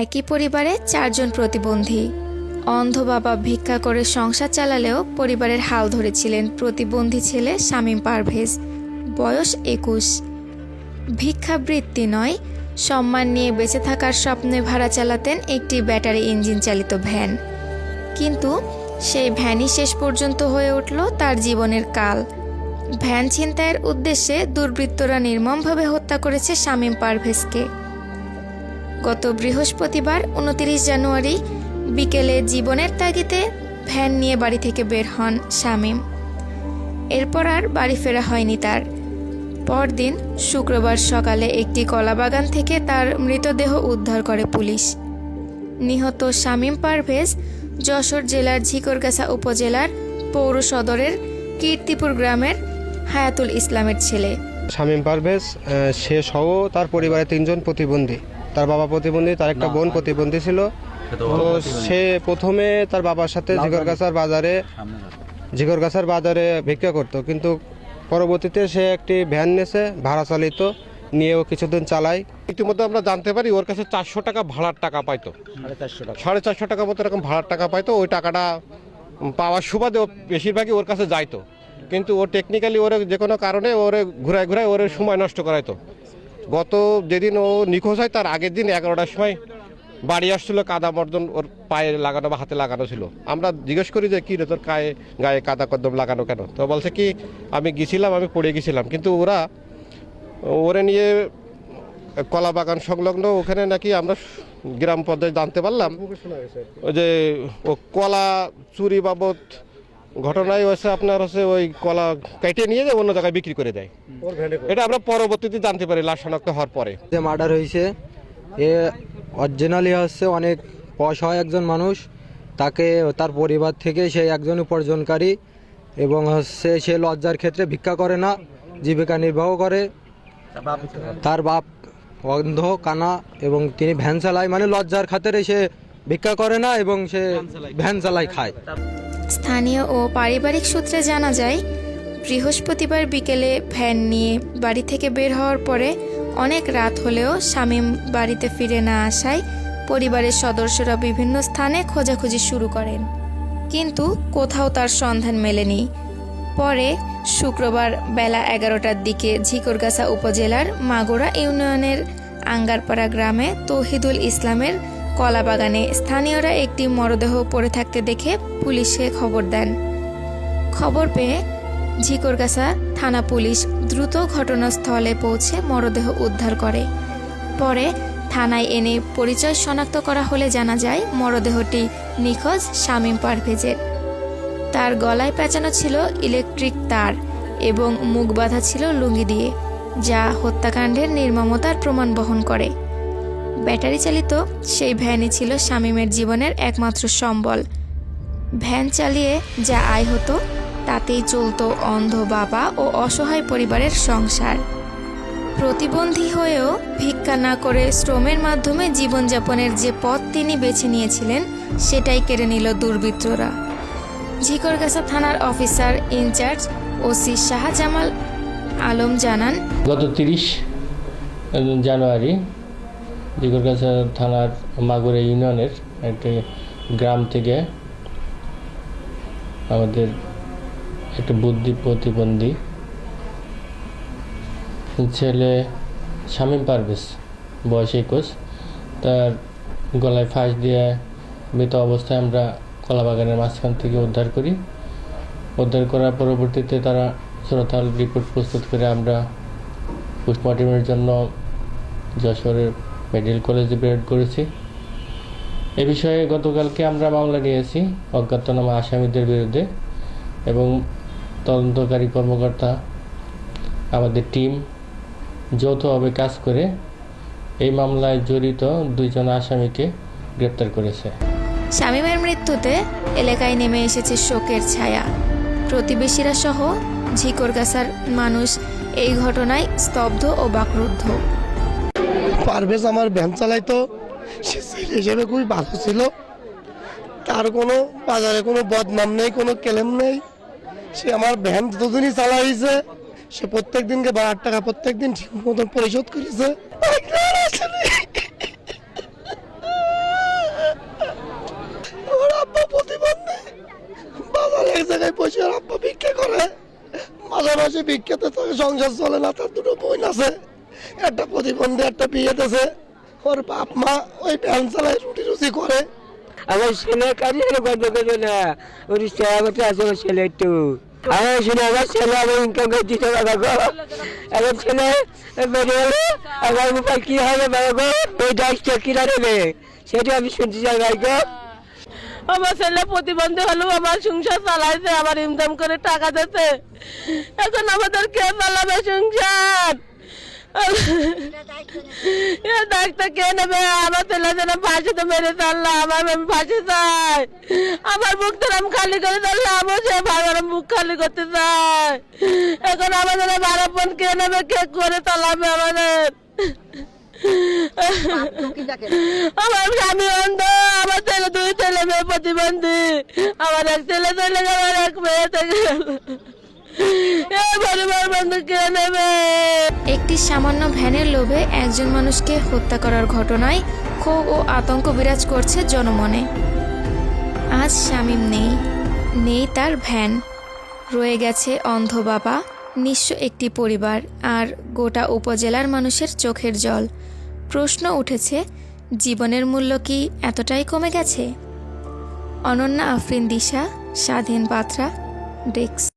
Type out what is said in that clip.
একই পরিবারে 4 জন প্রতিবন্ধী। অন্ধ বাবা ভিক্ষা করে সংসার চালালেও পরিবারের হাল ধরেছিলেন প্রতিবন্ধী ছেলে শামীম পারভেজ, বয়স 21। ভিক্ষাবৃত্তি নয়, সম্মান নিয়ে বেঁচে থাকার স্বপ্নে ভাড়া চালাতেন একটি ব্যাটারি ইঞ্জিন চালিত ভ্যান। কিন্তু সেই ভ্যানই শেষ পর্যন্ত হয়ে উঠল তার জীবনের কাল। ভ্যান ছিনতাইয়ের উদ্দেশ্যে দুর্বৃত্তরা নির্মমভাবে হত্যা করেছে শামীম পারভেজকে। গত বৃহস্পতিবার 29 জানুয়ারি বিকেলে জীবনের তাগিদে ভ্যান নিয়ে বাড়ি থেকে বের হন শামীম। এরপর আর বাড়ি ফেরা হয়নি তার। পরদিন শুক্রবার সকালে একটি কলাবাগান থেকে তার মৃতদেহ উদ্ধার করে পুলিশ। নিহত শামীম পারভেজ যশোর জেলার ঝিকরগাছা উপজেলার পৌর সদরের কীর্তিপুর গ্রামের হায়াতুল ইসলামের ছেলে। শামীম পারভেজ সে সহ তার পরিবারে 3 জন প্রতিবন্ধী। তার বাবা প্রতিবন্ধী, তার একটা বোন প্রতিবন্ধী ছিল। তো সে প্রথমে তার বাবার সাথে ঝিকরগাছার বাজারে ভিক্ষা করত, কিন্তু পরবর্তীতে সে একটি ভ্যান নিয়েছে ভাড়া চালিত, নিয়েও কিছুদিন চালায়। ইতিমধ্যে আমরা জানতে পারি ওর কাছে 400 টাকা ভাড়ার টাকা পাইতো, 450 টাকা মতো এরকম ভাড়ার টাকা পাইতো। ওই টাকাটা পাওয়ার সুবাদে বেশিরভাগই ওর কাছে যাইতো, কিন্তু ও টেকনিক্যালি ওর যে কোনো কারণে ওরে ঘুরায় ওর সময় নষ্ট করাইতো। গত যেদিন ও নিখোঁজ হয় তার আগের দিন 11টার সময় বাড়ি আসছিল, কাদা মর্দন ওর পায়ে লাগানো বা হাতে লাগানো ছিল। আমরা জিজ্ঞেস করি যে কী রে তোর গায়ে কাদা কদ্দম লাগানো কেন? তো বলছে কি আমি পড়ে গেছিলাম। কিন্তু ওরে নিয়ে কলা বাগান সংলগ্ন ওখানে নাকি আমরা গ্রাম পর্যায়ে জানতে পারলাম যে ও কলা চুরি বাবদ ঘটনায় আপনার ওই কলা কেটে নিয়ে যায় অন্য জায়গায় বিক্রি করে দেয়। এটা আমরা পরবর্তীতে জানতে পারি লাশ শনাক্ত হওয়ার পরে। যে মার্ডার হয়েছে এ অরিজিনালি অনেক অসহায় একজন মানুষ। তাকে তার পরিবার থেকে সে একজন উপার্জনকারী এবং সে লজ্জার ক্ষেত্রে ভিক্ষা করে না, জীবিকা নির্বাহ করে। তার বাপ অন্ধ কানা এবং তিনি ভ্যান চালায়, মানে লজ্জার খাতিরে সে ভিক্ষা করে না এবং সে ভ্যান চালায় খায়। স্থানীয় ও পারিবারিক সূত্রে জানা যায়, বৃহস্পতিবার বিকেলে ভ্যান নিয়ে বাড়ি থেকে বের হওয়ার পরে অনেক রাত হলেও শামীম বাড়িতে ফিরে না আসায় পরিবারের সদস্যরা বিভিন্ন স্থানে খোঁজাখুঁজি শুরু করেন, কিন্তু কোথাও তার সন্ধান মেলেনি। পরে শুক্রবার বেলা 11টার দিকে ঝিকরগাছা উপজেলার মাগুরা ইউনিয়নের আঙ্গারপাড়া গ্রামে তৌহিদুল ইসলামের কলাবাগানে স্থানীয়রা একটি মরদেহ পড়ে থাকতে দেখে পুলিশে খবর দেন। খবর পেয়ে ঝিকরগাছা থানা পুলিশ দ্রুত ঘটনাস্থলে পৌঁছে মরদেহ উদ্ধার করে। পরে থানায় এনে পরিচয় শনাক্ত করা হলে জানা যায় মরদেহটি নিখোঁজ শামীম পারভেজের। তার গলায় পেঁচানো ছিল ইলেকট্রিক তার এবং মুখ বাঁধা ছিল লুঙ্গি দিয়ে, যা হত্যাকাণ্ডের নির্মমতার প্রমাণ বহন করে। ব্যাটারি চালিত সেই ভ্যানই ছিল শামীমের জীবনের একমাত্র সম্বল। ভ্যান চালিয়ে যা আয় হতো তাতেই চলত অন্ধ বাবা ও অসহায় পরিবারের সংসার। প্রতিবন্ধী হয়েও ভিক্ষা না করে শ্রমের মাধ্যমে জীবনযাপনের যে পথ তিনি বেছে নিয়েছিলেন সেটাই কেড়ে নিল দুর্বৃত্তরা। ঝিকরগাছা থানার officer in charge OC Shahjamal Alam জানান, গত 30 জানুয়ারি ঝিকরগাছা থানার মাগুরা ইউনিয়নের একটি গ্রাম থেকে আমাদের একটা বুদ্ধি প্রতিবন্ধী ছেলে শামীম পারভেজ, বয়স 21, তার গলায় ফাঁস দিয়ে মৃত অবস্থায় আমরা কলাবাগানের মাঝখান থেকে উদ্ধার করি। উদ্ধার করার পরবর্তীতে তারা শ্রোতাল রিপোর্ট প্রস্তুত করে আমরা পোস্টমর্টমের জন্য যশোরের মেডিকেল কলেজে প্রেরণ করেছি। এ বিষয়ে গতকালকে আমরা মামলা নিয়েছি অজ্ঞাতনামা আসামিদের বিরুদ্ধে এবং তদন্তকারী কর্মকর্তা আমাদের টিম যৌথভাবে কাজ করে এই মামলায় জড়িত 2 জন আসামিকে গ্রেপ্তার করেছে। শামীমের মৃত্যুতে এলাকায় নেমে এসেছে শোকের ছায়া। প্রতিবেশীরা সহ ঝিকরগাছার মানুষ এই ঘটনায় স্তব্ধ ও বাকরুদ্ধ। পারভেজ আমার ভ্যান চালাইতো, সে ছেলে হিসেবে খুবই ভালো ছিল। তার কোনো বাজারে কোনো বদনাম নেই, কোনো ক্লেম নেই। সে আমার ভ্যান যতদিনই চালাইছে সে প্রত্যেক দিনকে 12 টাকা প্রত্যেক দিন ঠিক মতন পরিশোধ করেছে। পাশাপাশি ভিক্ষাতে তার সংসার চলে না, তার দুটো বোন আছে, একটা প্রতিবন্ধী, একটা বিয়ে দিয়েছে। ওর বাপ মা ওই ভ্যান চালায়, রুটি রুজি করে। আমার ছেলে কাজে গর্ব করবে না, ওর চেহারা করতে আছে আমার ছেলে একটু। আমার শুনে আমার ছেলে আমার ইনকাম করে দিতে পারবে গো। আমার ছেলে বেড়ে গেলে আমার উপায় কি হবে বাবা গো? ওই ডাক্তার কিনা নেবে সেটা আমি শুনতে চাই ভাই গো। আমার ছেলে প্রতিবন্ধী হলেও আমার সংসার চালাইছে, আমার ইনকাম করে টাকা দিতে। এখন আমাদের কে চালাবে সংসার? ডাক্তার কে নেবে? আমার ছেলে যেন ফাঁসিতে মেরে চাললাম, আমি ফাঁসি চাই। আমার বুক ধরাম খালি করে চাললাম, সে ভাঙার বুক খালি করতে চাই। এখন আমাদের বারাপন কে নেবে, কে করে চালাবে আমাদের? আমার স্বামী অন্ধ, আমার ছেলে, দুই ছেলে মেয়ে প্রতিবন্ধী। আমার এক ছেলে চলে গেল, আমার এক মেয়ে থেকে গেল। পরিবার বন্ধু কে নেবে? একটি সামান্য ভ্যানের লোভে একজন মানুষকে হত্যা করার ঘটনায় ক্ষোভ ও আতঙ্ক বিরাজ করছে জনমনে। আজ শামীম নেই তার ভ্যান, রয়ে গেছে অন্ধ বাবা, নিঃস্ব একটি পরিবার, আর গোটা উপজেলার মানুষের চোখের জল। প্রশ্ন উঠেছে, জীবনের মূল্য কি এতটাই কমে গেছে? অনন্যা আফরিন দিশা, স্বাধীন বার্তা, ডেস্ক।